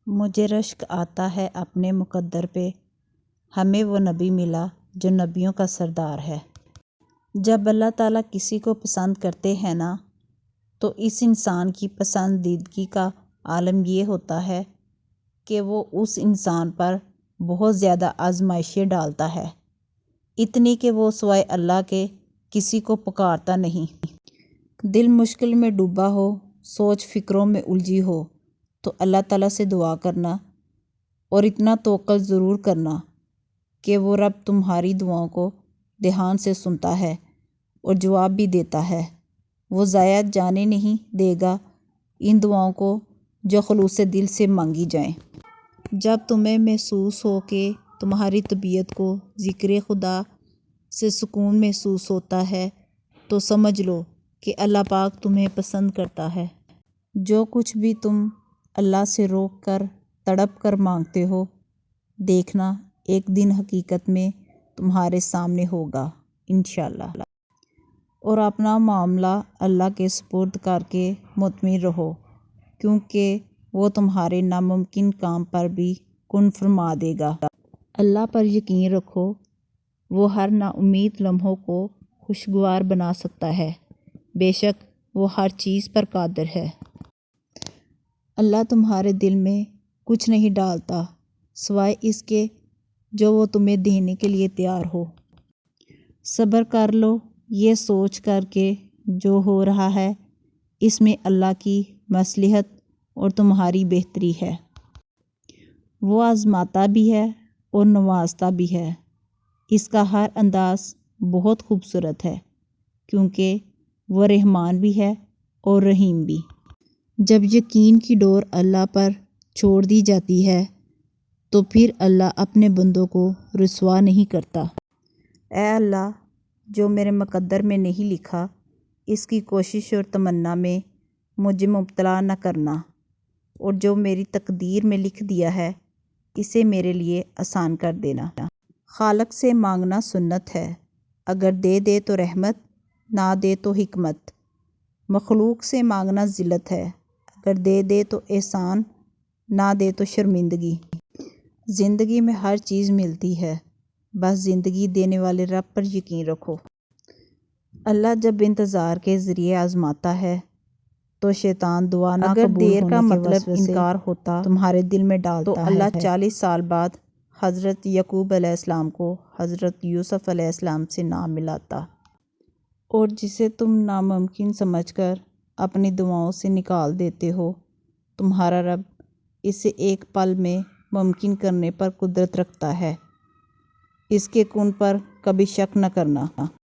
مجھے رشک آتا ہے اپنے مقدر پہ، ہمیں وہ نبی ملا جو نبیوں کا سردار ہے۔ جب اللہ تعالیٰ کسی کو پسند کرتے ہیں نا، تو اس انسان کی پسندیدگی کا عالم یہ ہوتا ہے کہ وہ اس انسان پر بہت زیادہ آزمائشیں ڈالتا ہے، اتنی کہ وہ سوائے اللہ کے کسی کو پکارتا نہیں۔ دل مشکل میں ڈوبا ہو، سوچ فکروں میں الجھی ہو، تو اللہ تعالیٰ سے دعا کرنا اور اتنا توکل ضرور کرنا کہ وہ رب تمہاری دعاؤں کو دھیان سے سنتا ہے اور جواب بھی دیتا ہے۔ وہ ضائع جانے نہیں دے گا ان دعاؤں کو جو خلوص دل سے مانگی جائیں۔ جب تمہیں محسوس ہو کہ تمہاری طبیعت کو ذکر خدا سے سکون محسوس ہوتا ہے، تو سمجھ لو کہ اللہ پاک تمہیں پسند کرتا ہے۔ جو کچھ بھی تم اللہ سے روک کر تڑپ کر مانگتے ہو، دیکھنا ایک دن حقیقت میں تمہارے سامنے ہوگا انشاءاللہ۔ اور اپنا معاملہ اللہ کے سپرد کر کے مطمئن رہو، کیونکہ وہ تمہارے ناممکن کام پر بھی کن فرما دے گا۔ اللہ پر یقین رکھو، وہ ہر ناامید لمحوں کو خوشگوار بنا سکتا ہے، بے شک وہ ہر چیز پر قادر ہے۔ اللہ تمہارے دل میں کچھ نہیں ڈالتا سوائے اس کے جو وہ تمہیں دینے کے لیے تیار ہو۔ صبر کر لو یہ سوچ کر کہ جو ہو رہا ہے اس میں اللہ کی مصلحت اور تمہاری بہتری ہے۔ وہ آزماتا بھی ہے اور نوازتا بھی ہے۔ اس کا ہر انداز بہت خوبصورت ہے، کیونکہ وہ رحمان بھی ہے اور رحیم بھی۔ جب یقین کی ڈور اللہ پر چھوڑ دی جاتی ہے تو پھر اللہ اپنے بندوں کو رسوا نہیں کرتا۔ اے اللہ، جو میرے مقدر میں نہیں لکھا، اس کی کوشش اور تمنا میں مجھے مبتلا نہ کرنا، اور جو میری تقدیر میں لکھ دیا ہے اسے میرے لیے آسان کر دینا۔ خالق سے مانگنا سنت ہے، اگر دے دے تو رحمت، نہ دے تو حکمت۔ مخلوق سے مانگنا ذلت ہے، اگر دے دے تو احسان، نہ دے تو شرمندگی۔ زندگی میں ہر چیز ملتی ہے، بس زندگی دینے والے رب پر یقین رکھو۔ اللہ جب انتظار کے ذریعے آزماتا ہے تو شیطان دعا نہ قبول ہونے کے مطلب انکار ہوتا تمہارے دل میں ڈالتا ہے، تو اللہ 40 سال بعد حضرت یعقوب علیہ السلام کو حضرت یوسف علیہ السلام سے نہ ملاتا، اور جسے تم ناممکن سمجھ کر اپنی دعاؤں سے نکال دیتے ہو، تمہارا رب اسے ایک پل میں ممکن کرنے پر قدرت رکھتا ہے۔ اس کے کن پر کبھی شک نہ کرنا۔